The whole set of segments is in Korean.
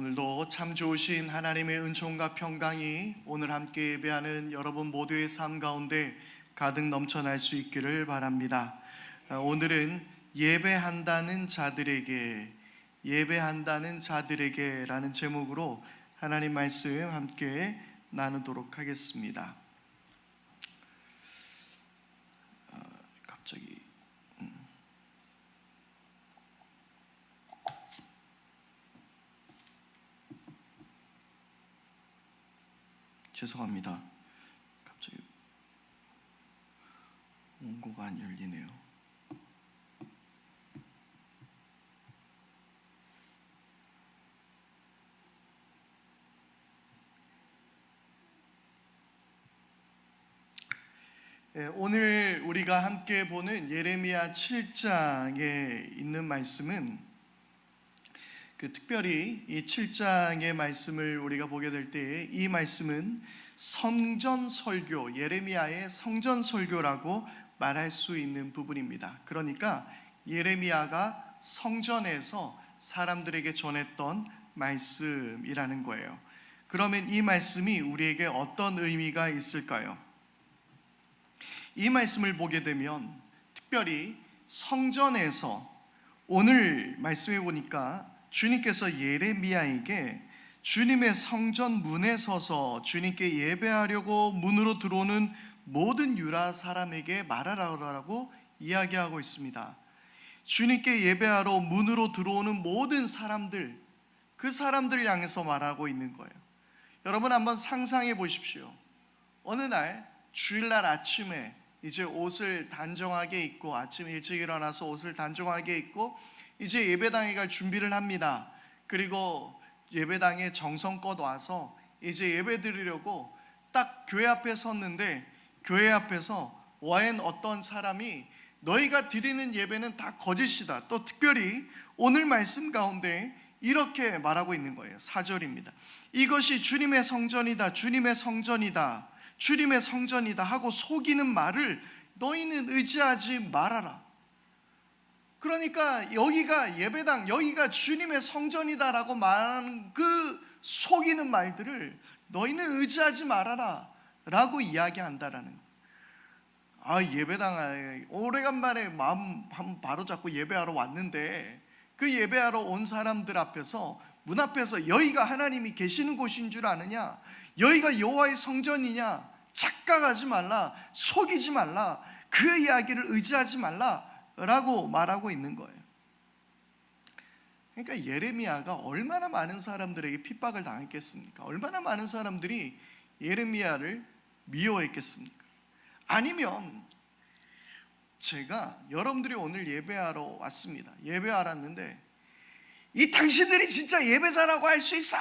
오늘도 참 좋으신 하나님의 은총과 평강이 오늘 함께 예배하는 여러분 모두의 삶 가운데 가득 넘쳐날 수 있기를 바랍니다. 오늘은 예배한다는 자들에게 라는 제목으로 하나님 말씀 함께 나누도록 하겠습니다. 죄송합니다. 갑자기 원고가 안 열리네요. 오늘 우리가 함께 보는 예레미야 7장에 있는 말씀은 특별히 이 7장의 말씀을 우리가 보게 될 때에 이 말씀은 성전 설교, 예레미야의 성전 설교라고 말할 수 있는 부분입니다. 그러니까 예레미야가 성전에서 사람들에게 전했던 말씀이라는 거예요. 그러면 이 말씀이 우리에게 어떤 의미가 있을까요? 이 말씀을 보게 되면 특별히 성전에서 오늘 말씀해 보니까 주님께서 예레미야에게 주님의 성전 문에 서서 주님께 예배하려고 문으로 들어오는 모든 유다 사람에게 말하라고 이야기하고 있습니다. 주님께 예배하러 문으로 들어오는 모든 사람들, 그 사람들 향해서 말하고 있는 거예요. 여러분 한번 상상해 보십시오. 어느 날 주일날 아침에 이제 옷을 단정하게 입고, 아침 일찍 일어나서 옷을 단정하게 입고 이제 예배당에 갈 준비를 합니다. 그리고 예배당에 정성껏 와서 이제 예배 드리려고 딱 교회 앞에 섰는데, 교회 앞에서 와인 어떤 사람이 너희가 드리는 예배는 다 거짓이다, 또 특별히 오늘 말씀 가운데 이렇게 말하고 있는 거예요. 4절입니다. 이것이 주님의 성전이다, 주님의 성전이다, 주님의 성전이다 하고 속이는 말을 너희는 의지하지 말아라. 그러니까 여기가 예배당, 여기가 주님의 성전이다라고 말하는 그 속이는 말들을 너희는 의지하지 말아라 라고 이야기한다라는 거예요. 예배당에 오래간만에 마음 한번 바로잡고 예배하러 왔는데, 그 예배하러 온 사람들 앞에서, 문 앞에서 여기가 하나님이 계시는 곳인 줄 아느냐, 여기가 여호와의 성전이냐, 착각하지 말라, 속이지 말라, 그 이야기를 의지하지 말라 라고 말하고 있는 거예요. 그러니까 예레미야가 얼마나 많은 사람들에게 핍박을 당했겠습니까? 얼마나 많은 사람들이 예레미야를 미워했겠습니까? 아니면 제가 여러분들이 오늘 예배하러 왔습니다. 예배하러 왔는데 이 당신들이 진짜 예배자라고 할 수 있어?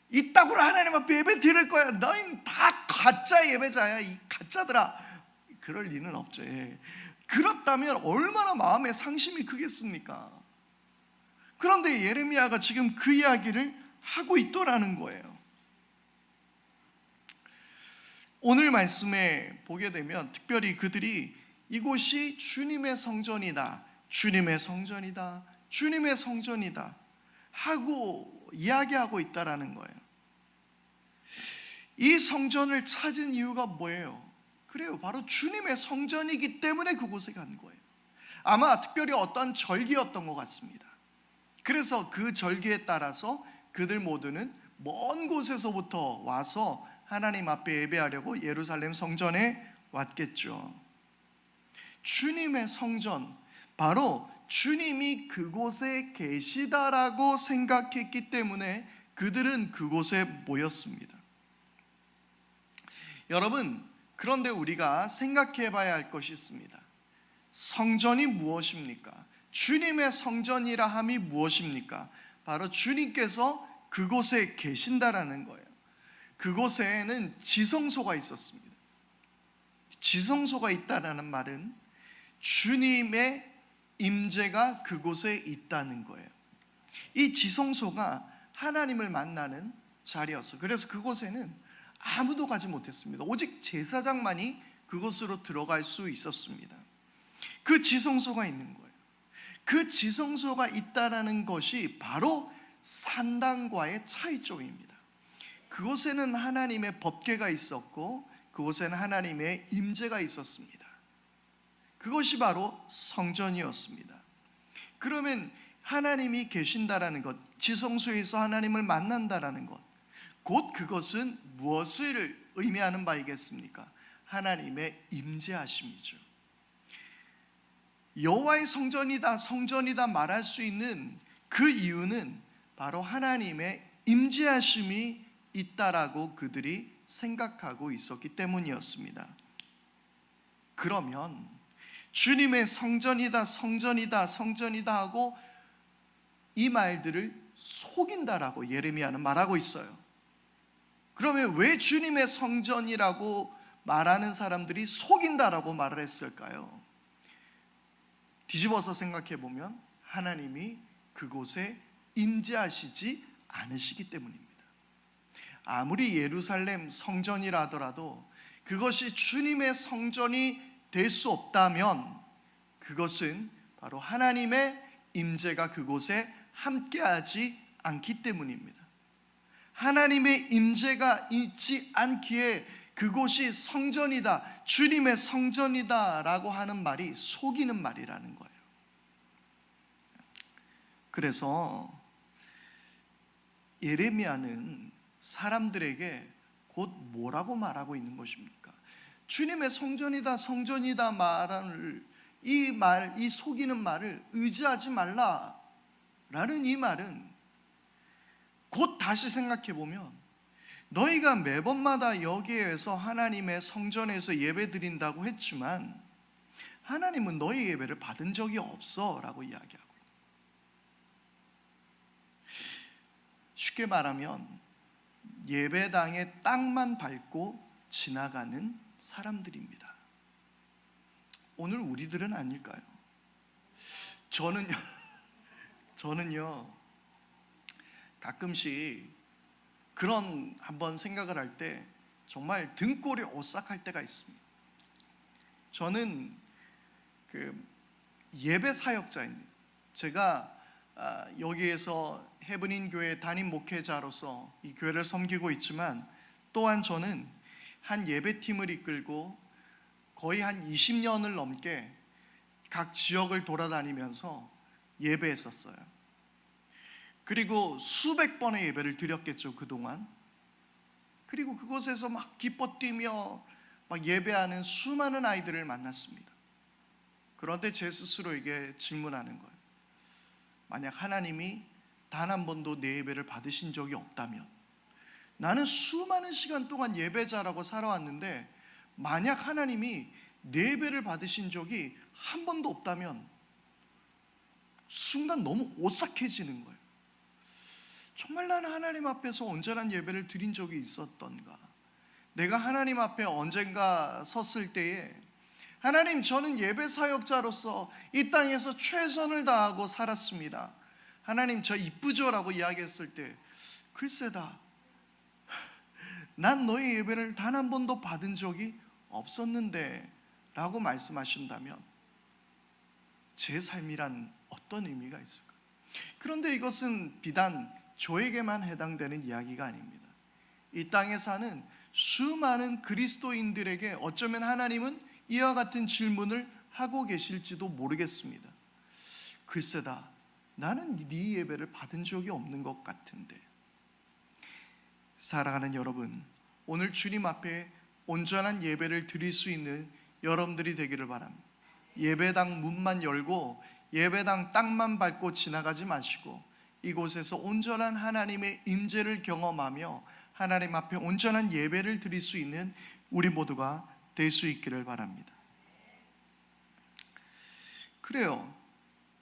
이따구로 하나님 앞에 예배 드릴 거야, 너희는 다 가짜 예배자야, 이 가짜들아, 그럴 리는 없죠. 그렇다면 얼마나 마음의 상심이 크겠습니까? 그런데 예레미야가 지금 그 이야기를 하고 있더라는 거예요. 오늘 말씀에 보게 되면 특별히 그들이 이곳이 주님의 성전이다, 주님의 성전이다, 주님의 성전이다 하고 이야기하고 있다라는 거예요. 이 성전을 찾은 이유가 뭐예요? 그래요, 바로 주님의 성전이기 때문에 그곳에 간 거예요. 아마 특별히 어떤 절기였던 것 같습니다. 그래서 그 절기에 따라서 그들 모두는 먼 곳에서부터 와서 하나님 앞에 예배하려고 예루살렘 성전에 왔겠죠. 주님의 성전, 바로 주님이 그곳에 계시다라고 생각했기 때문에 그들은 그곳에 모였습니다. 여러분, 그런데 우리가 생각해 봐야 할 것이 있습니다. 성전이 무엇입니까? 주님의 성전이라 함이 무엇입니까? 바로 주님께서 그곳에 계신다라는 거예요. 그곳에는 지성소가 있었습니다. 지성소가 있다라는 말은 주님의 임재가 그곳에 있다는 거예요. 이 지성소가 하나님을 만나는 자리였어요. 그래서 그곳에는 아무도 가지 못했습니다. 오직 제사장만이 그곳으로 들어갈 수 있었습니다. 그 지성소가 있는 거예요. 그 지성소가 있다라는 것이 바로 산당과의 차이점입니다. 그곳에는 하나님의 법궤가 있었고 그곳에는 하나님의 임재가 있었습니다. 그것이 바로 성전이었습니다. 그러면 하나님이 계신다라는 것, 지성소에서 하나님을 만난다라는 것, 곧 그것은 무엇을 의미하는 바이겠습니까? 하나님의 임재하심이죠. 여호와의 성전이다, 성전이다 말할 수 있는 그 이유는 바로 하나님의 임재하심이 있다라고 그들이 생각하고 있었기 때문이었습니다. 그러면 주님의 성전이다, 성전이다, 성전이다 하고 이 말들을 속인다라고 예레미야는 말하고 있어요. 그러면 왜 주님의 성전이라고 말하는 사람들이 속인다라고 말을 했을까요? 뒤집어서 생각해 보면 하나님이 그곳에 임재하시지 않으시기 때문입니다. 아무리 예루살렘 성전이라 하더라도 그것이 주님의 성전이 될 수 없다면 그것은 바로 하나님의 임재가 그곳에 함께하지 않기 때문입니다. 하나님의 임재가 있지 않기에 그곳이 성전이다, 주님의 성전이다 라고 하는 말이 속이는 말이라는 거예요. 그래서 예레미야는 사람들에게 곧 뭐라고 말하고 있는 것입니까? 주님의 성전이다, 성전이다 말을 이 속이는 말을 의지하지 말라라는 이 말은 곧 다시 생각해 보면 너희가 매번마다 여기에서 하나님의 성전에서 예배 드린다고 했지만 하나님은 너희 예배를 받은 적이 없어 라고 이야기하고, 쉽게 말하면 예배당의 땅만 밟고 지나가는 사람들입니다. 오늘 우리들은 아닐까요? 저는요 가끔씩 그런 한번 생각을 할 때 정말 등골이 오싹할 때가 있습니다. 저는 예배 사역자입니다. 제가 여기에서 헤브닌 교회 담임 목회자로서 이 교회를 섬기고 있지만 또한 저는 한 예배팀을 이끌고 거의 한 20년을 넘게 각 지역을 돌아다니면서 예배했었어요. 그리고 수백 번의 예배를 드렸겠죠, 그동안. 그리고 그곳에서 막 기뻐 뛰며 막 예배하는 수많은 아이들을 만났습니다. 그런데 제 스스로에게 질문하는 거예요. 만약 하나님이 단 한 번도 내 예배를 받으신 적이 없다면, 나는 수많은 시간 동안 예배자라고 살아왔는데 만약 하나님이 내 예배를 받으신 적이 한 번도 없다면 순간 너무 오싹해지는 거예요. 정말 나는 하나님 앞에서 온전한 예배를 드린 적이 있었던가? 내가 하나님 앞에 언젠가 섰을 때에 하나님, 저는 예배 사역자로서 이 땅에서 최선을 다하고 살았습니다. 하나님, 저 이쁘죠? 라고 이야기했을 때 글쎄다, 난 너의 예배를 단 한 번도 받은 적이 없었는데 라고 말씀하신다면 제 삶이란 어떤 의미가 있을까? 그런데 이것은 비단 저에게만 해당되는 이야기가 아닙니다. 이 땅에 사는 수많은 그리스도인들에게 어쩌면 하나님은 이와 같은 질문을 하고 계실지도 모르겠습니다. 글쎄다, 나는 네 예배를 받은 적이 없는 것 같은데. 사랑하는 여러분, 오늘 주님 앞에 온전한 예배를 드릴 수 있는 여러분들이 되기를 바랍니다. 예배당 문만 열고 예배당 땅만 밟고 지나가지 마시고 이곳에서 온전한 하나님의 임재를 경험하며 하나님 앞에 온전한 예배를 드릴 수 있는 우리 모두가 될 수 있기를 바랍니다. 그래요,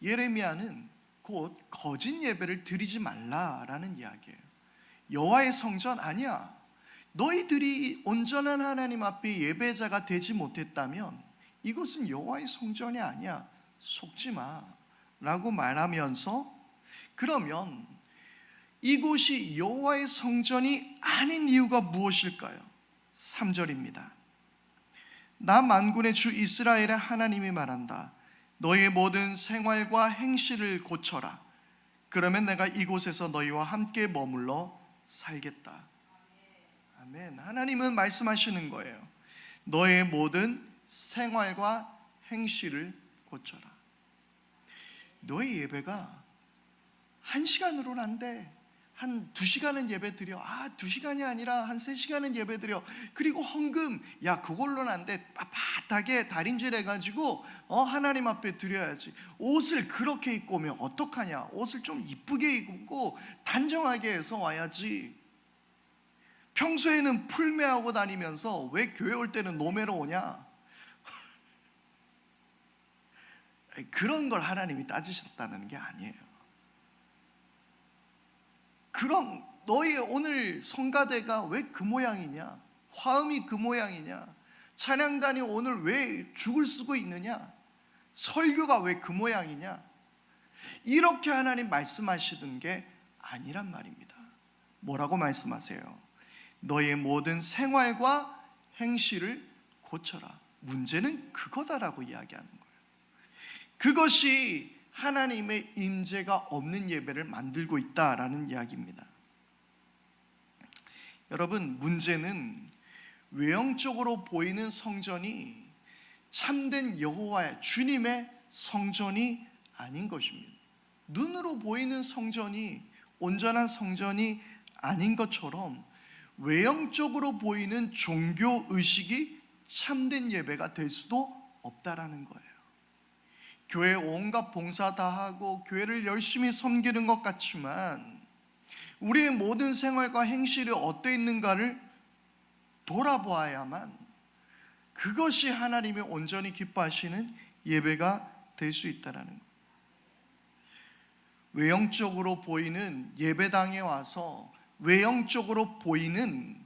예레미야는 곧 거짓 예배를 드리지 말라라는 이야기예요. 여호와의 성전 아니야, 너희들이 온전한 하나님 앞에 예배자가 되지 못했다면 이것은 여호와의 성전이 아니야, 속지 마 라고 말하면서, 그러면 이곳이 여호와의 성전이 아닌 이유가 무엇일까요? 3절입니다. 나 만군의 주 이스라엘의 하나님이 말한다. 너희의 모든 생활과 행실을 고쳐라. 그러면 내가 이곳에서 너희와 함께 머물러 살겠다. 아멘. 하나님은 말씀하시는 거예요. 너의 모든 생활과 행실을 고쳐라. 너의 예배가 1시간으로는 안 돼. 한 2시간은 예배 드려. 2시간이 아니라 한 3시간은 예배 드려. 그리고 헌금, 야 그걸로는 안 돼. 빳빳하게 달인질 해가지고 하나님 앞에 드려야지. 옷을 그렇게 입고 오면 어떡하냐. 옷을 좀 이쁘게 입고 단정하게 해서 와야지. 평소에는 풀매하고 다니면서 왜 교회 올 때는 노매로 오냐. 그런 걸 하나님이 따지셨다는 게 아니에요. 그럼 너희 오늘 성가대가 왜 그 모양이냐? 화음이 그 모양이냐? 찬양단이 오늘 왜 죽을 쓰고 있느냐? 설교가 왜 그 모양이냐? 이렇게 하나님 말씀하시던 게 아니란 말입니다. 뭐라고 말씀하세요? 너의 모든 생활과 행실을 고쳐라. 문제는 그거다라고 이야기하는 거예요. 그것이 하나님의 임재가 없는 예배를 만들고 있다라는 이야기입니다. 여러분, 문제는 외형적으로 보이는 성전이 참된 여호와의 주님의 성전이 아닌 것입니다. 눈으로 보이는 성전이 온전한 성전이 아닌 것처럼 외형적으로 보이는 종교 의식이 참된 예배가 될 수도 없다라는 거예요. 교회 온갖 봉사 다 하고 교회를 열심히 섬기는 것 같지만 우리의 모든 생활과 행실이 어떠 있는가를 돌아보아야만 그것이 하나님이 온전히 기뻐하시는 예배가 될 수 있다는 거예요. 외형적으로 보이는 예배당에 와서 외형적으로 보이는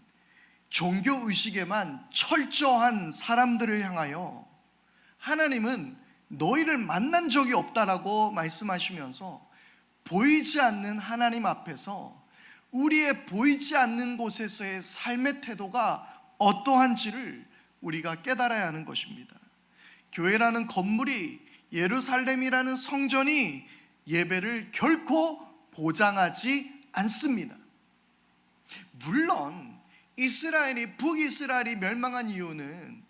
종교의식에만 철저한 사람들을 향하여 하나님은 너희를 만난 적이 없다라고 말씀하시면서 보이지 않는 하나님 앞에서 우리의 보이지 않는 곳에서의 삶의 태도가 어떠한지를 우리가 깨달아야 하는 것입니다. 교회라는 건물이, 예루살렘이라는 성전이 예배를 결코 보장하지 않습니다. 물론 북이스라엘이 멸망한 이유는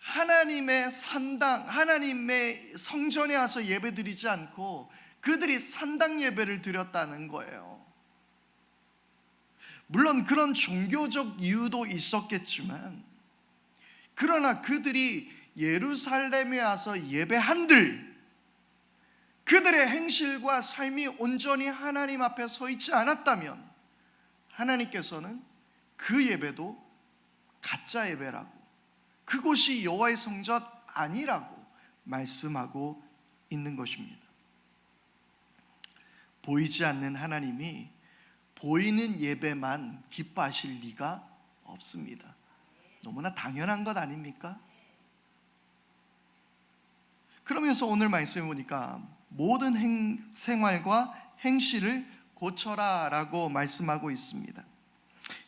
하나님의 산당, 하나님의 성전에 와서 예배드리지 않고 그들이 산당 예배를 드렸다는 거예요. 물론 그런 종교적 이유도 있었겠지만, 그러나 그들이 예루살렘에 와서 예배한들 그들의 행실과 삶이 온전히 하나님 앞에 서 있지 않았다면 하나님께서는 그 예배도 가짜 예배라고, 그곳이 여호와의 성전 아니라고 말씀하고 있는 것입니다. 보이지 않는 하나님이 보이는 예배만 기뻐하실 리가 없습니다. 너무나 당연한 것 아닙니까? 그러면서 오늘 말씀해 보니까 모든 생활과 행실을 고쳐라 라고 말씀하고 있습니다.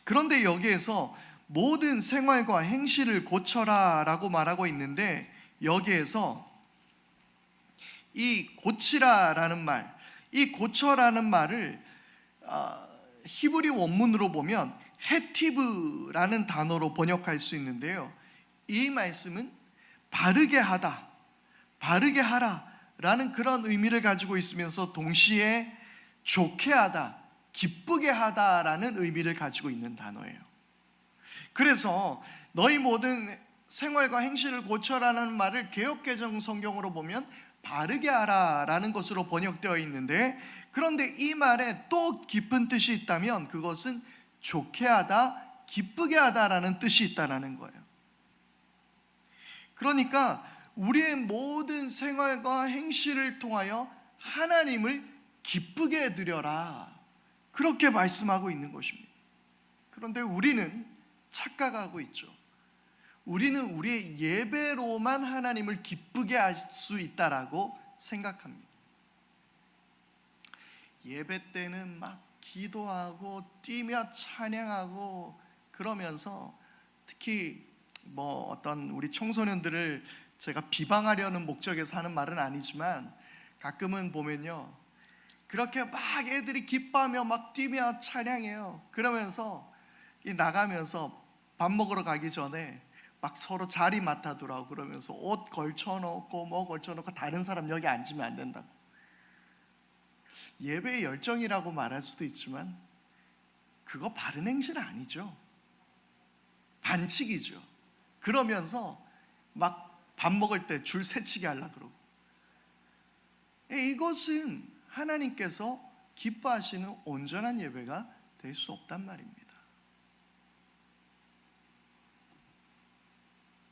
그런데 여기에서 모든 생활과 행실을 고쳐라 라고 말하고 있는데, 여기에서 이 고치라라는 말, 이 고쳐라는 말을 히브리 원문으로 보면 헤티브라는 단어로 번역할 수 있는데요, 이 말씀은 바르게 하다, 바르게 하라 라는 그런 의미를 가지고 있으면서 동시에 좋게 하다, 기쁘게 하다라는 의미를 가지고 있는 단어예요. 그래서 너희 모든 생활과 행실을 고쳐라는 말을 개역개정 성경으로 보면 바르게 하라라는 것으로 번역되어 있는데, 그런데 이 말에 또 깊은 뜻이 있다면 그것은 좋게 하다, 기쁘게 하다라는 뜻이 있다는 거예요. 그러니까 우리의 모든 생활과 행실을 통하여 하나님을 기쁘게 해드려라, 그렇게 말씀하고 있는 것입니다. 그런데 우리는 착각하고 있죠. 우리는 우리의 예배로만 하나님을 기쁘게 할 수 있다라고 생각합니다. 예배 때는 막 기도하고 뛰며 찬양하고 그러면서, 특히 어떤 우리 청소년들을 제가 비방하려는 목적에서 하는 말은 아니지만 가끔은 보면요, 그렇게 막 애들이 기뻐하며 막 뛰며 찬양해요. 그러면서 나가면서 밥 먹으러 가기 전에 막 서로 자리 맡아두라고 그러면서 옷 걸쳐놓고 뭐 걸쳐놓고 다른 사람 여기 앉으면 안 된다고. 예배의 열정이라고 말할 수도 있지만 그거 바른 행실은 아니죠. 반칙이죠. 그러면서 막 밥 먹을 때 줄 세치게 하려고 그러고. 이것은 하나님께서 기뻐하시는 온전한 예배가 될 수 없단 말입니다.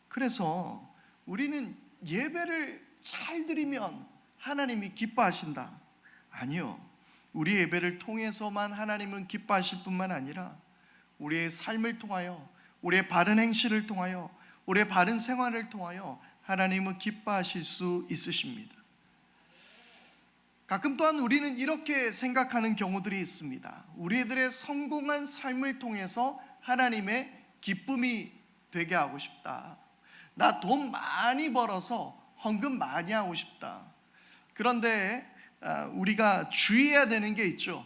그래서 우리는 예배를 잘 드리면 하나님이 기뻐하신다. 아니요. 우리 예배를 통해서만 하나님은 기뻐하실 뿐만 아니라 우리의 삶을 통하여, 우리의 바른 행실을 통하여, 우리의 바른 생활을 통하여 하나님은 기뻐하실 수 있으십니다. 가끔 또한 우리는 이렇게 생각하는 경우들이 있습니다. 우리들의 성공한 삶을 통해서 하나님의 기쁨이 되게 하고 싶다. 나 돈 많이 벌어서 헌금 많이 하고 싶다. 그런데 우리가 주의해야 되는 게 있죠.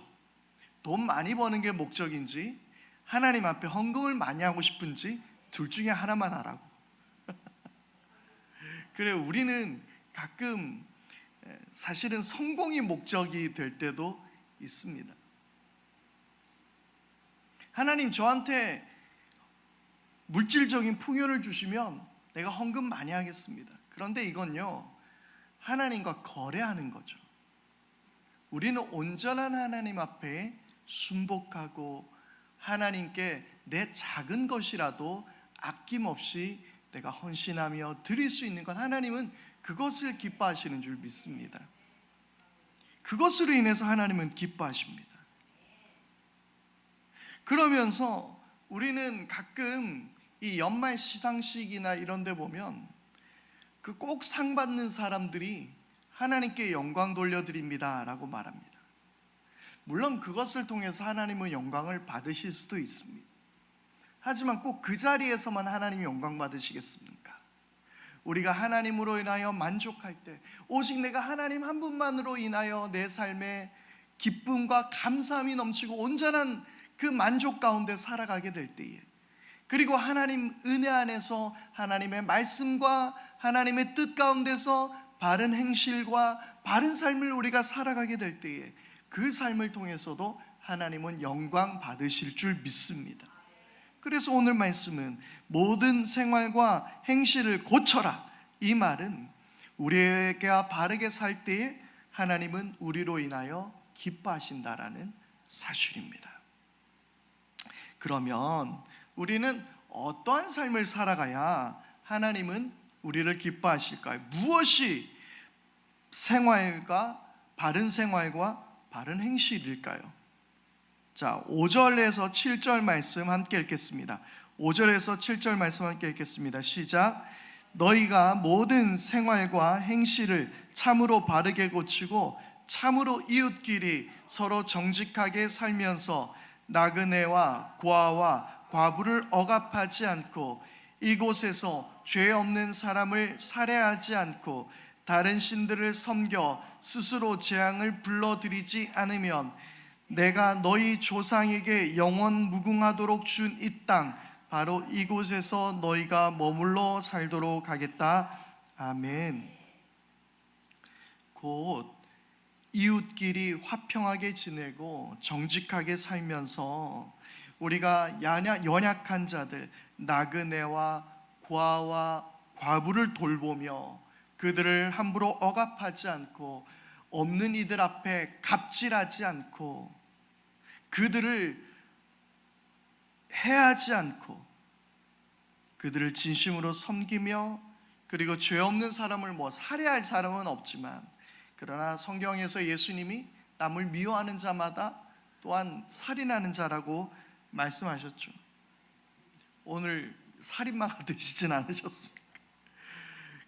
돈 많이 버는 게 목적인지 하나님 앞에 헌금을 많이 하고 싶은지 둘 중에 하나만 하라고. 그래, 우리는 가끔 사실은 성공이 목적이 될 때도 있습니다. 하나님 저한테 물질적인 풍요를 주시면 내가 헌금 많이 하겠습니다. 그런데 이건요, 하나님과 거래하는 거죠. 우리는 온전한 하나님 앞에 순복하고 하나님께 내 작은 것이라도 아낌없이 내가 헌신하며 드릴 수 있는 것, 하나님은 그것을 기뻐하시는 줄 믿습니다. 그것으로 인해서 하나님은 기뻐하십니다. 그러면서 우리는 가끔 이 연말 시상식이나 이런 데 보면 그 꼭 상 받는 사람들이 하나님께 영광 돌려드립니다 라고 말합니다. 물론 그것을 통해서 하나님은 영광을 받으실 수도 있습니다. 하지만 꼭 그 자리에서만 하나님이 영광 받으시겠습니까? 우리가 하나님으로 인하여 만족할 때, 오직 내가 하나님 한 분만으로 인하여 내 삶에 기쁨과 감사함이 넘치고 온전한 그 만족 가운데 살아가게 될 때에, 그리고 하나님 은혜 안에서 하나님의 말씀과 하나님의 뜻 가운데서 바른 행실과 바른 삶을 우리가 살아가게 될 때에 그 삶을 통해서도 하나님은 영광 받으실 줄 믿습니다. 그래서 오늘 말씀은 모든 생활과 행실을 고쳐라, 이 말은 우리가 바르게 살 때에 하나님은 우리로 인하여 기뻐하신다라는 사실입니다. 그러면 우리는 어떠한 삶을 살아가야 하나님은 우리를 기뻐하실까요? 무엇이 바른 생활과 바른 행실일까요? 자, 5절에서 7절 말씀 함께 읽겠습니다. 5절에서 7절 말씀 함께 읽겠습니다. 시작. 너희가 모든 생활과 행실을 참으로 바르게 고치고 참으로 이웃끼리 서로 정직하게 살면서 나그네와 고아와 과부를 억압하지 않고 이곳에서 죄 없는 사람을 살해하지 않고 다른 신들을 섬겨 스스로 재앙을 불러들이지 않으면 내가 너희 조상에게 영원 무궁하도록 준 이 땅 바로 이곳에서 너희가 머물러 살도록 하겠다. 아멘. 곧 이웃끼리 화평하게 지내고 정직하게 살면서 우리가 연약한 자들, 나그네와 고아와 과부를 돌보며 그들을 함부로 억압하지 않고 없는 이들 앞에 갑질하지 않고 그들을 해하지 않고 그들을 진심으로 섬기며, 그리고 죄 없는 사람을 살해할 사람은 없지만, 그러나 성경에서 예수님이 남을 미워하는 자마다 또한 살인하는 자라고 말씀하셨죠. 오늘 살인마가 되시진 않으셨습니까?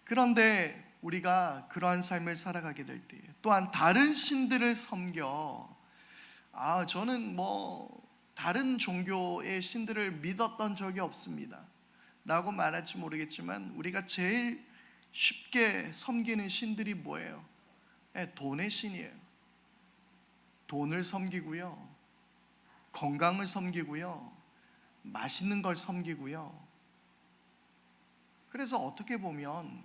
그런데 우리가 그러한 삶을 살아가게 될 때, 또한 다른 신들을 섬겨, 저는 다른 종교의 신들을 믿었던 적이 없습니다 라고 말할지 모르겠지만, 우리가 제일 쉽게 섬기는 신들이 뭐예요? 돈의 신이에요. 돈을 섬기고요, 건강을 섬기고요, 맛있는 걸 섬기고요. 그래서 어떻게 보면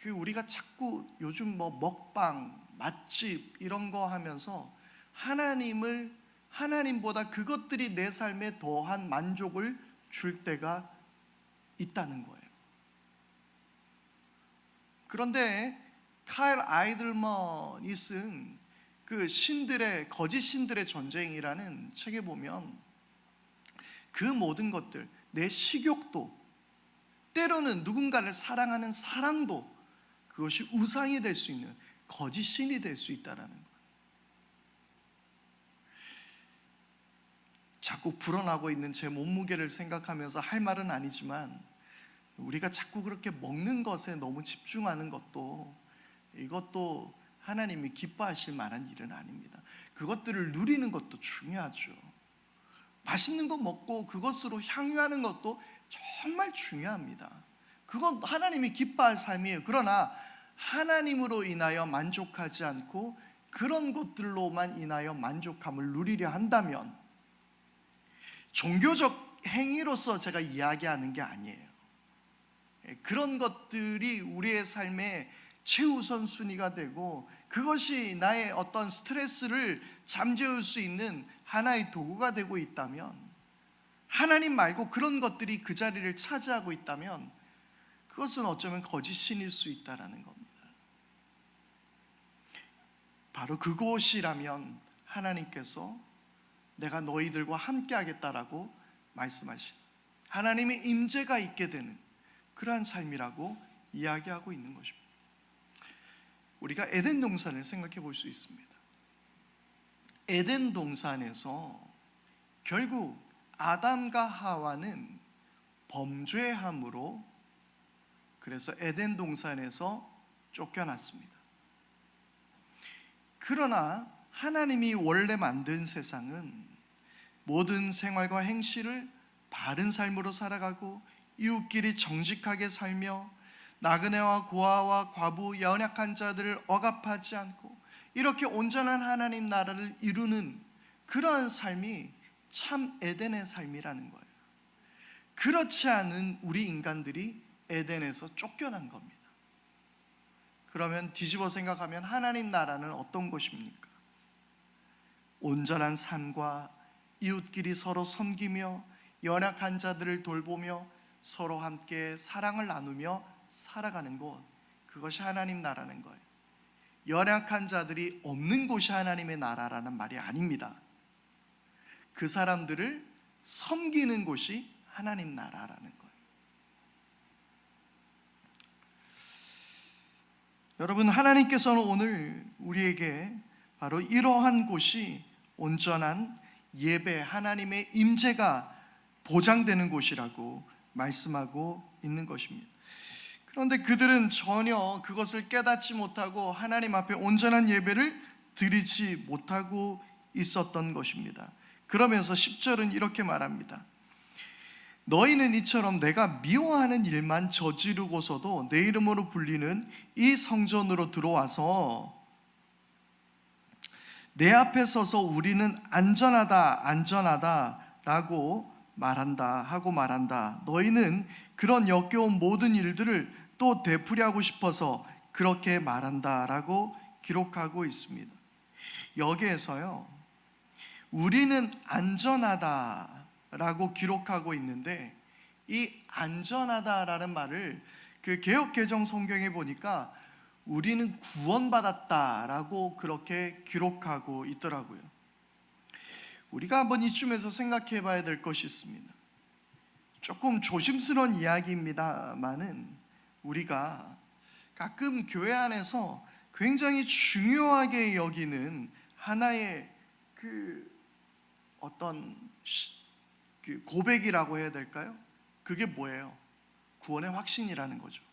우리가 자꾸 요즘 먹방, 맛집 이런 거 하면서 하나님보다 그것들이 내 삶에 더한 만족을 줄 때가 있다는 거예요. 그런데 칼 아이들먼이 쓴 거짓 신들의 전쟁이라는 책에 보면 그 모든 것들, 내 식욕도, 때로는 누군가를 사랑하는 사랑도 그것이 우상이 될 수 있는, 거짓 신이 될 수 있다는 거예요. 자꾸 불어나고 있는 제 몸무게를 생각하면서 할 말은 아니지만, 우리가 자꾸 그렇게 먹는 것에 너무 집중하는 이것도 하나님이 기뻐하실 만한 일은 아닙니다. 그것들을 누리는 것도 중요하죠. 맛있는 거 먹고 그것으로 향유하는 것도 정말 중요합니다. 그건 하나님이 기뻐할 삶이에요. 그러나 하나님으로 인하여 만족하지 않고 그런 것들로만 인하여 만족함을 누리려 한다면, 종교적 행위로서 제가 이야기하는 게 아니에요. 그런 것들이 우리의 삶의 최우선 순위가 되고 그것이 나의 어떤 스트레스를 잠재울 수 있는 하나의 도구가 되고 있다면, 하나님 말고 그런 것들이 그 자리를 차지하고 있다면 그것은 어쩌면 거짓신일 수 있다는 겁니다. 바로 그곳이라면 하나님께서 내가 너희들과 함께 하겠다라고 말씀하신, 하나님의 임재가 있게 되는 그러한 삶이라고 이야기하고 있는 것입니다. 우리가 에덴 동산을 생각해 볼 수 있습니다. 에덴 동산에서 결국 아담과 하와는 범죄함으로, 그래서 에덴 동산에서 쫓겨났습니다. 그러나 하나님이 원래 만든 세상은 모든 생활과 행실을 바른 삶으로 살아가고 이웃끼리 정직하게 살며 나그네와 고아와 과부, 연약한 자들을 억압하지 않고 이렇게 온전한 하나님 나라를 이루는 그러한 삶이 참 에덴의 삶이라는 거예요. 그렇지 않은 우리 인간들이 에덴에서 쫓겨난 겁니다. 그러면 뒤집어 생각하면 하나님 나라는 어떤 곳입니까? 온전한 삶과 이웃끼리 서로 섬기며 연약한 자들을 돌보며 서로 함께 사랑을 나누며 살아가는 곳, 그것이 하나님 나라는 거예요. 연약한 자들이 없는 곳이 하나님의 나라라는 말이 아닙니다. 그 사람들을 섬기는 곳이 하나님 나라라는 거예요. 여러분, 하나님께서는 오늘 우리에게 바로 이러한 곳이 온전한 예배, 하나님의 임재가 보장되는 곳이라고 말씀하고 있는 것입니다. 그런데 그들은 전혀 그것을 깨닫지 못하고 하나님 앞에 온전한 예배를 드리지 못하고 있었던 것입니다. 그러면서 10절은 이렇게 말합니다. 너희는 이처럼 내가 미워하는 일만 저지르고서도 내 이름으로 불리는 이 성전으로 들어와서 내 앞에 서서 우리는 안전하다 라고 말한다. 너희는 그런 역겨운 모든 일들을 또 되풀이하고 싶어서 그렇게 말한다라고 기록하고 있습니다. 여기에서요, 우리는 안전하다라고 기록하고 있는데, 이 안전하다라는 말을 그 개역개정 성경에 보니까 우리는 구원받았다라고 그렇게 기록하고 있더라고요. 우리가 한번 이쯤에서 생각해 봐야 될 것이 있습니다. 조금 조심스러운 이야기입니다만은 우리가 가끔 교회 안에서 굉장히 중요하게 여기는 하나의 어떤 고백이라고 해야 될까요? 그게 뭐예요? 구원의 확신이라는 거죠.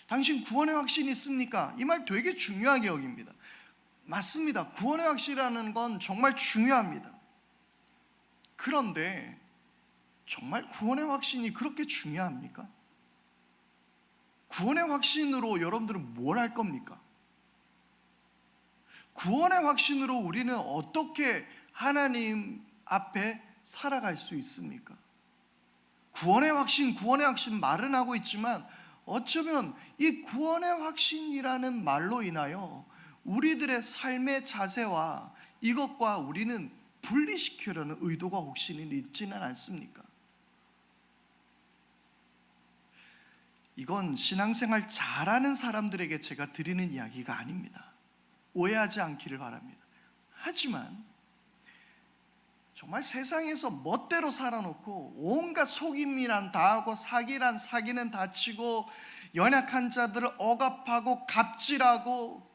당신 구원의 확신 있습니까? 이 말 되게 중요하게 여깁니다. 맞습니다. 구원의 확신이라는 건 정말 중요합니다. 그런데 정말 구원의 확신이 그렇게 중요합니까? 구원의 확신으로 여러분들은 뭘 할 겁니까? 구원의 확신으로 우리는 어떻게 하나님 앞에 살아갈 수 있습니까? 구원의 확신 말은 하고 있지만 어쩌면 이 구원의 확신이라는 말로 인하여 우리들의 삶의 자세와 이것과 우리는 분리시키려는 의도가 혹시 있지는 않습니까? 이건 신앙생활 잘하는 사람들에게 제가 드리는 이야기가 아닙니다. 오해하지 않기를 바랍니다. 하지만 정말 세상에서 멋대로 살아놓고 온갖 속임이란 다 하고 사기는 다 치고 연약한 자들을 억압하고 갑질하고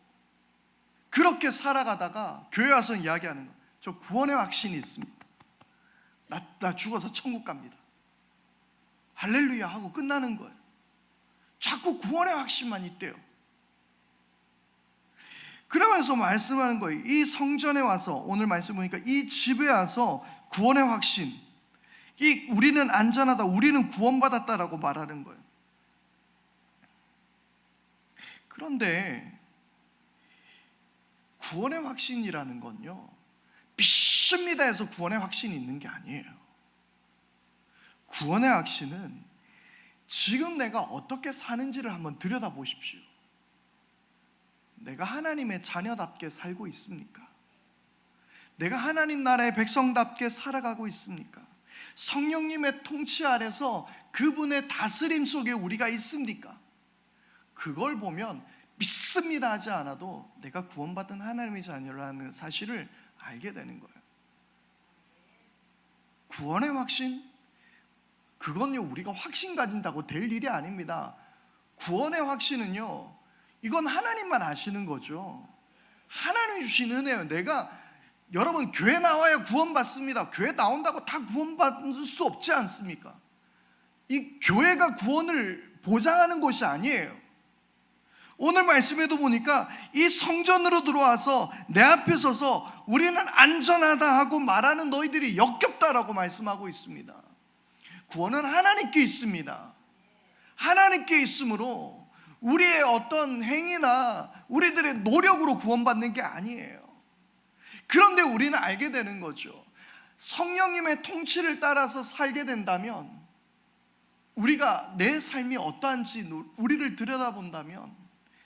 그렇게 살아가다가 교회 와서 이야기하는 거예요. 저 구원의 확신이 있습니다. 나 죽어서 천국 갑니다. 할렐루야 하고 끝나는 거예요. 자꾸 구원의 확신만 있대요. 그러면서 말씀하는 거예요. 이 성전에 와서, 오늘 말씀 보니까 이 집에 와서 구원의 확신, 우리는 안전하다, 우리는 구원받았다라고 말하는 거예요. 그런데 구원의 확신이라는 건요, 믿습니다 해서 구원의 확신이 있는 게 아니에요. 구원의 확신은 지금 내가 어떻게 사는지를 한번 들여다보십시오. 내가 하나님의 자녀답게 살고 있습니까? 내가 하나님 나라의 백성답게 살아가고 있습니까? 성령님의 통치 아래서 그분의 다스림 속에 우리가 있습니까? 그걸 보면 믿습니다 하지 않아도 내가 구원받은 하나님의 자녀라는 사실을 알게 되는 거예요. 구원의 확신? 그건요, 우리가 확신 가진다고 될 일이 아닙니다. 구원의 확신은요, 이건 하나님만 아시는 거죠. 하나님이 주신 은혜예요. 여러분 교회 나와야 구원받습니다. 교회 나온다고 다 구원받을 수 없지 않습니까? 이 교회가 구원을 보장하는 것이 아니에요. 오늘 말씀에도 보니까 이 성전으로 들어와서 내 앞에 서서 우리는 안전하다 하고 말하는 너희들이 역겹다라고 말씀하고 있습니다. 구원은 하나님께 있습니다. 하나님께 있으므로 우리의 어떤 행위나 우리들의 노력으로 구원받는 게 아니에요. 그런데 우리는 알게 되는 거죠. 성령님의 통치를 따라서 살게 된다면, 우리가 내 삶이 어떠한지 우리를 들여다본다면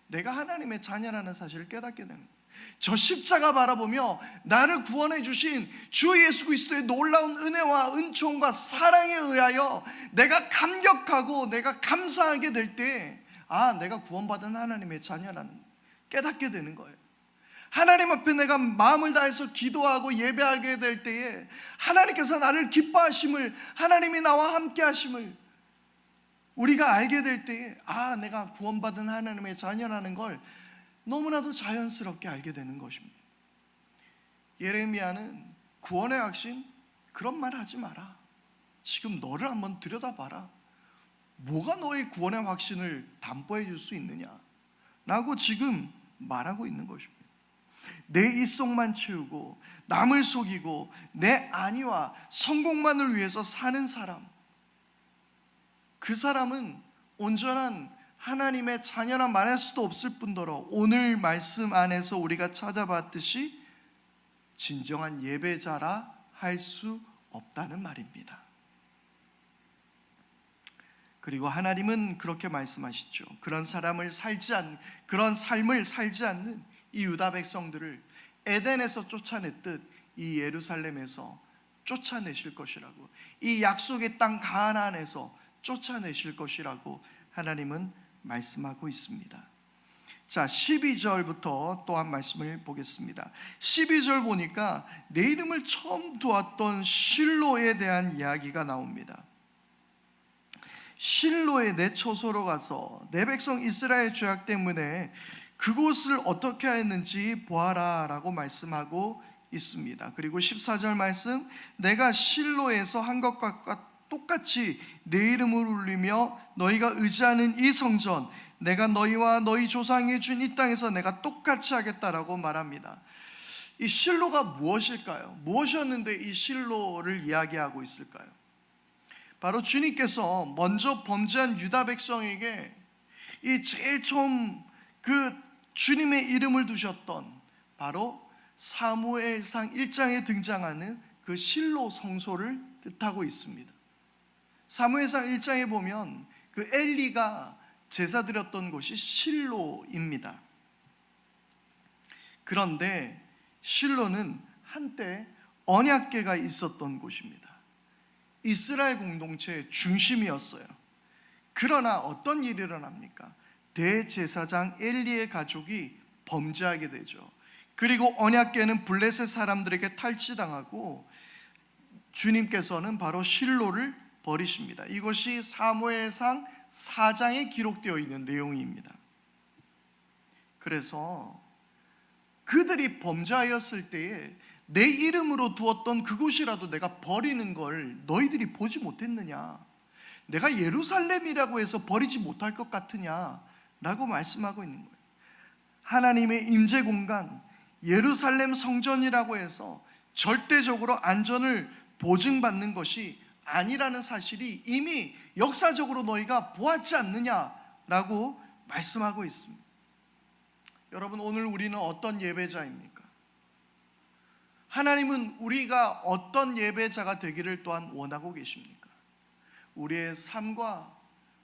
내가 하나님의 자녀라는 사실을 깨닫게 되는 거예요. 저 십자가 바라보며 나를 구원해 주신 주 예수 그리스도의 놀라운 은혜와 은총과 사랑에 의하여 내가 감격하고 내가 감사하게 될 때, 내가 구원받은 하나님의 자녀라는 깨닫게 되는 거예요. 하나님 앞에 내가 마음을 다해서 기도하고 예배하게 될 때에 하나님께서 나를 기뻐하심을, 하나님이 나와 함께 하심을 우리가 알게 될 때에 내가 구원받은 하나님의 자녀라는 걸 너무나도 자연스럽게 알게 되는 것입니다. 예레미야는 구원의 확신? 그런 말 하지 마라. 지금 너를 한번 들여다봐라. 뭐가 너의 구원의 확신을 담보해 줄 수 있느냐 라고 지금 말하고 있는 것입니다. 내 입속만 채우고 남을 속이고 내 안위와 성공만을 위해서 사는 사람, 그 사람은 온전한 하나님의 자녀라 말할 수도 없을 뿐더러 오늘 말씀 안에서 우리가 찾아봤듯이 진정한 예배자라 할 수 없다는 말입니다. 그리고 하나님은 그렇게 말씀하시죠. 그런 삶을 살지 않는 이 유다 백성들을 에덴에서 쫓아냈듯 이 예루살렘에서 쫓아내실 것이라고, 이 약속의 땅 가나안에서 쫓아내실 것이라고 하나님은 말씀하고 있습니다. 자, 12절부터 또 한 말씀을 보겠습니다. 12절 보니까 내 이름을 처음 두었던 실로에 대한 이야기가 나옵니다. 실로에 내 처소로 가서 내 백성 이스라엘 죄악 때문에 그곳을 어떻게 했는지 보아라 라고 말씀하고 있습니다. 그리고 14절 말씀, 내가 실로에서 한 것과 똑같이 내 이름을 울리며 너희가 의지하는 이 성전, 내가 너희와 너희 조상이 준 이 땅에서 내가 똑같이 하겠다라고 말합니다. 이 실로가 무엇일까요? 무엇이었는데 이 실로를 이야기하고 있을까요? 바로 주님께서 먼저 범죄한 유다 백성에게 이 제일 처음 그 주님의 이름을 두셨던 바로 사무엘상 1장에 등장하는 그 실로 성소를 뜻하고 있습니다. 사무엘상 1장에 보면 그 엘리가 제사 드렸던 곳이 실로입니다. 그런데 실로는 한때 언약궤가 있었던 곳입니다. 이스라엘 공동체의 중심이었어요. 그러나 어떤 일이 일어납니까? 대제사장 엘리의 가족이 범죄하게 되죠. 그리고 언약궤는 블레셋 사람들에게 탈취당하고 주님께서는 바로 실로를 버리십니다. 이것이 사무엘상 4장에 기록되어 있는 내용입니다. 그래서 그들이 범죄하였을 때에 내 이름으로 두었던 그곳이라도 내가 버리는 걸 너희들이 보지 못했느냐? 내가 예루살렘이라고 해서 버리지 못할 것 같으냐? 라고 말씀하고 있는 거예요. 하나님의 임재 공간 예루살렘 성전이라고 해서 절대적으로 안전을 보증받는 것이 아니라는 사실이 이미 역사적으로 너희가 보았지 않느냐라고 말씀하고 있습니다. 여러분, 오늘 우리는 어떤 예배자입니까? 하나님은 우리가 어떤 예배자가 되기를 또한 원하고 계십니까? 우리의 삶과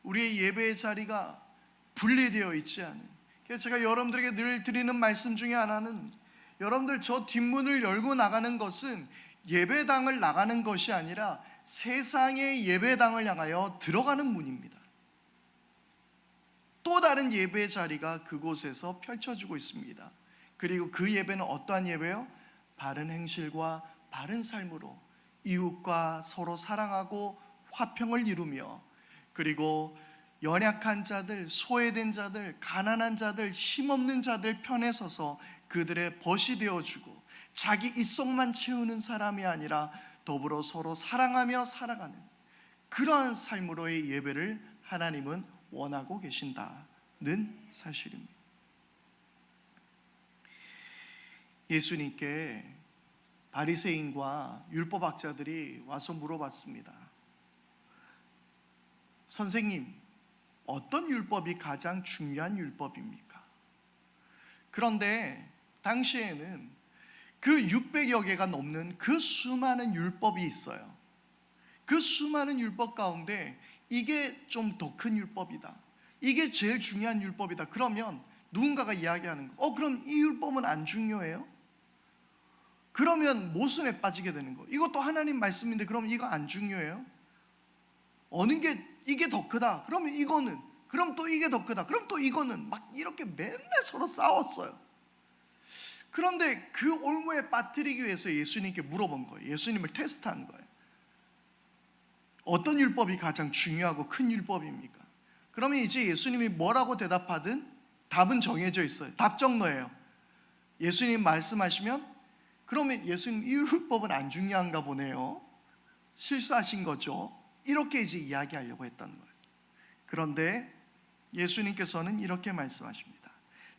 우리의 예배의 자리가 분리되어 있지 않은, 그래서 제가 여러분들에게 늘 드리는 말씀 중에 하나는, 여러분들 저 뒷문을 열고 나가는 것은 예배당을 나가는 것이 아니라 세상의 예배당을 향하여 들어가는 문입니다. 또 다른 예배의 자리가 그곳에서 펼쳐지고 있습니다. 그리고 그 예배는 어떠한 예배요? 바른 행실과 바른 삶으로 이웃과 서로 사랑하고 화평을 이루며, 그리고 연약한 자들, 소외된 자들, 가난한 자들, 힘없는 자들 편에 서서 그들의 벗이 되어주고, 자기 입속만 채우는 사람이 아니라 더불어 서로 사랑하며 살아가는 그러한 삶으로의 예배를 하나님은 원하고 계신다는 사실입니다. 예수님께 바리새인과 율법학자들이 와서 물어봤습니다. 선생님, 어떤 율법이 가장 중요한 율법입니까? 그런데 당시에는 그 600여 개가 넘는 그 수많은 율법이 있어요. 그 수많은 율법 가운데 이게 좀 더 큰 율법이다, 이게 제일 중요한 율법이다, 그러면 누군가가 이야기하는 거, 그럼 이 율법은 안 중요해요? 그러면 모순에 빠지게 되는 거. 이것도 하나님 말씀인데 그럼 이거 안 중요해요? 어느 게 이게 더 크다, 그러면 이거는, 그럼 또 이게 더 크다, 그럼 또 이거는, 막 이렇게 맨날 서로 싸웠어요. 그런데 그 올무에 빠뜨리기 위해서 예수님께 물어본 거예요. 예수님을 테스트한 거예요. 어떤 율법이 가장 중요하고 큰 율법입니까? 그러면 이제 예수님이 뭐라고 대답하든 답은 정해져 있어요. 답정너예요. 예수님 말씀하시면, 그러면 예수님 이 율법은 안 중요한가 보네요, 실수하신 거죠, 이렇게 이제 이야기하려고 했던 거예요. 그런데 예수님께서는 이렇게 말씀하십니다.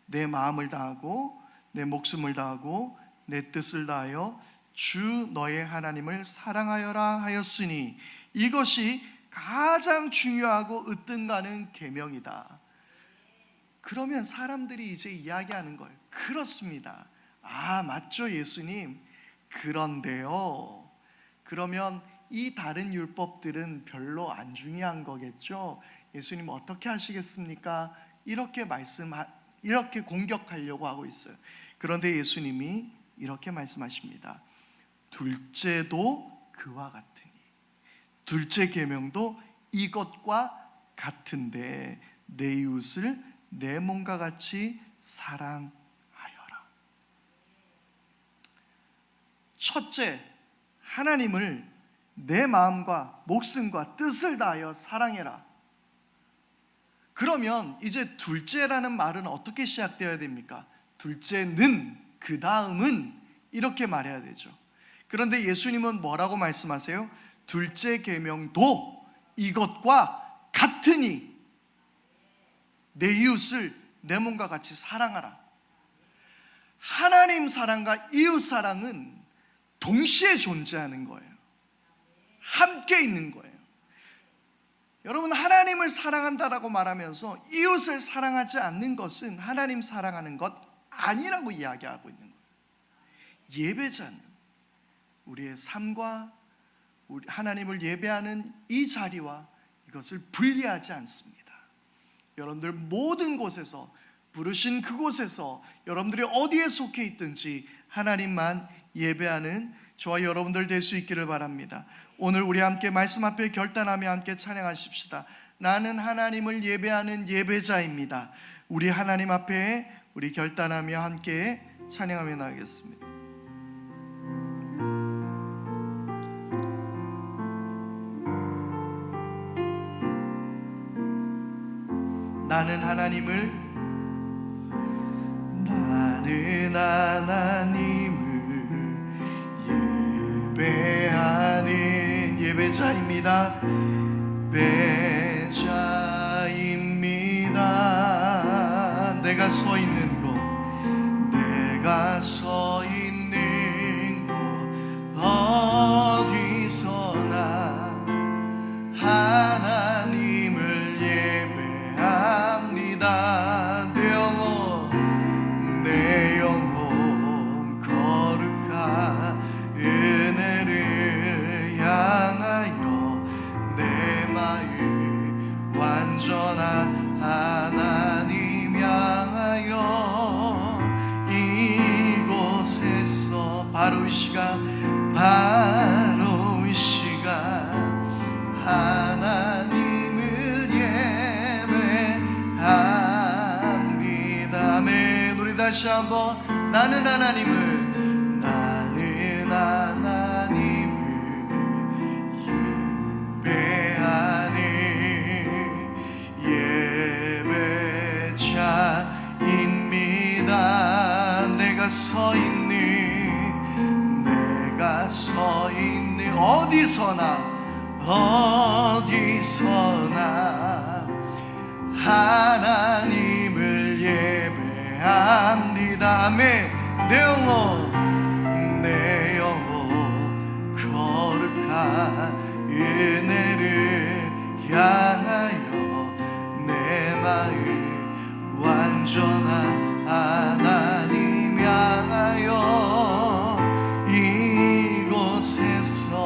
내 마음을 다하고 내 목숨을 다하고 내 뜻을 다하여 주 너의 하나님을 사랑하여라 하였으니 이것이 가장 중요하고 으뜸가는 계명이다. 그러면 사람들이 이제 이야기하는 거예요. 그렇습니다. 아, 맞죠 예수님. 그런데요, 그러면 이 다른 율법들은 별로 안 중요한 거겠죠? 예수님 어떻게 하시겠습니까? 이렇게 공격하려고 하고 있어요. 그런데 예수님이 이렇게 말씀하십니다. 둘째도 그와 같으니, 둘째 계명도 이것과 같은데 내 이웃을 내 몸과 같이 사랑하여라. 첫째, 하나님을 내 마음과 목숨과 뜻을 다하여 사랑해라. 그러면 이제 둘째라는 말은 어떻게 시작되어야 됩니까? 둘째는, 그 다음은, 이렇게 말해야 되죠. 그런데 예수님은 뭐라고 말씀하세요? 둘째 계명도 이것과 같으니 내 이웃을 내 몸과 같이 사랑하라. 하나님 사랑과 이웃 사랑은 동시에 존재하는 거예요. 함께 있는 거예요. 여러분, 하나님을 사랑한다라고 말하면서 이웃을 사랑하지 않는 것은 하나님 사랑하는 것 아니라고 이야기하고 있는 거예요. 예배자는 우리의 삶과 하나님을 예배하는 이 자리와 이것을 분리하지 않습니다. 여러분들 모든 곳에서, 부르신 그곳에서, 여러분들이 어디에 속해 있든지 하나님만 예배하는 저와 여러분들 될 수 있기를 바랍니다. 오늘 우리 함께 말씀 앞에 결단하며 함께 찬양하십시다. 나는 하나님을 예배하는 예배자입니다. 우리 하나님 앞에 우리 결단하며 함께 찬양하며 나가겠습니다. 나는 하나님을 예배하는 예배자입니다. 예배자입니다. 내가 서 있는 곳, 내가 서 있는 곳 어디서나 하나님을 예배합니다. 내 영혼 거룩한 은혜를 향하여 내 마음 완전한 하나님 향하여 이곳에서 바로 이 시간 하나님을 예배합니다. 아멘. 우리 다시 한번 나는 하나님을 예배하는 예배자입니다. 내가 서 있는 어디서나 하나님을 예배합니다. 아멘. 내 영혼 거룩한 은혜를 향하여 내 마음 완전한 하나님 향하여 이곳에서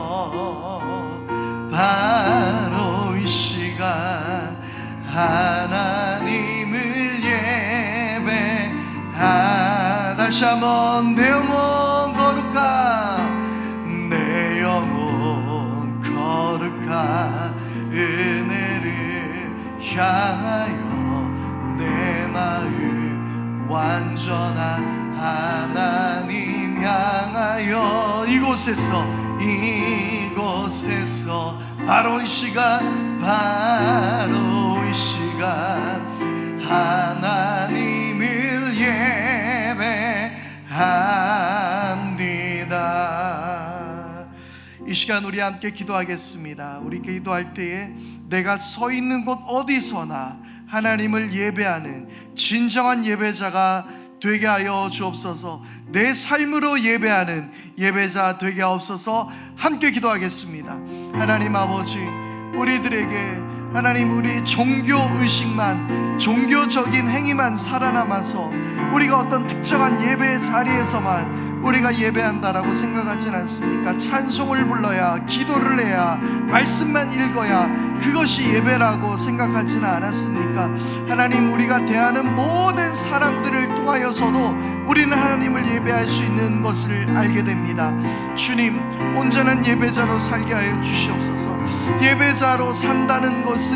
바로 이 시간 하나님을 예배하다. 다시 한번 내 영혼 거룩한 은혜를 향하여 내 마음 완전한 하나님 향하여 이곳에서 바로 이 시간 하나님을 예배합니다. 이 시간 우리 함께 기도하겠습니다. 우리 기도할 때에 내가 서 있는 곳 어디서나 하나님을 예배하는 진정한 예배자가 되게 하여 주옵소서. 내 삶으로 예배하는 예배자 되게 하옵소서. 함께 기도하겠습니다. 하나님 아버지, 우리들에게 하나님 우리 종교의식만, 종교적인 행위만 살아남아서 우리가 어떤 특정한 예배 자리에서만 우리가 예배한다라고 생각하진 않습니까? 찬송을 불러야, 기도를 해야, 말씀만 읽어야 그것이 예배라고 생각하지는 않았습니까? 하나님, 우리가 대하는 모든 사람들을 통하여서도 우리는 하나님을 예배할 수 있는 것을 알게 됩니다. 주님, 온전한 예배자로 살게 하여 주시옵소서. 예배자로 산다는 것이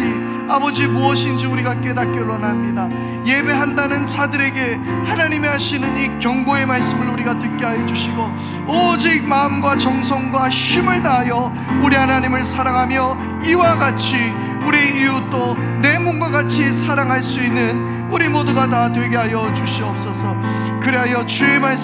아버지 무엇인지 우리가 깨닫기 원합니다. 예배한다는 자들에게 하나님이 하시는 이 경고의 말씀을 우리가 듣게 하여 주시고, 오직 마음과 정성과 힘을 다하여 우리 하나님을 사랑하며 이와 같이 우리 이웃도 내 몸과 같이 사랑할 수 있는 우리 모두가 다 되게 하여 주시옵소서. 그리하여 주의 말씀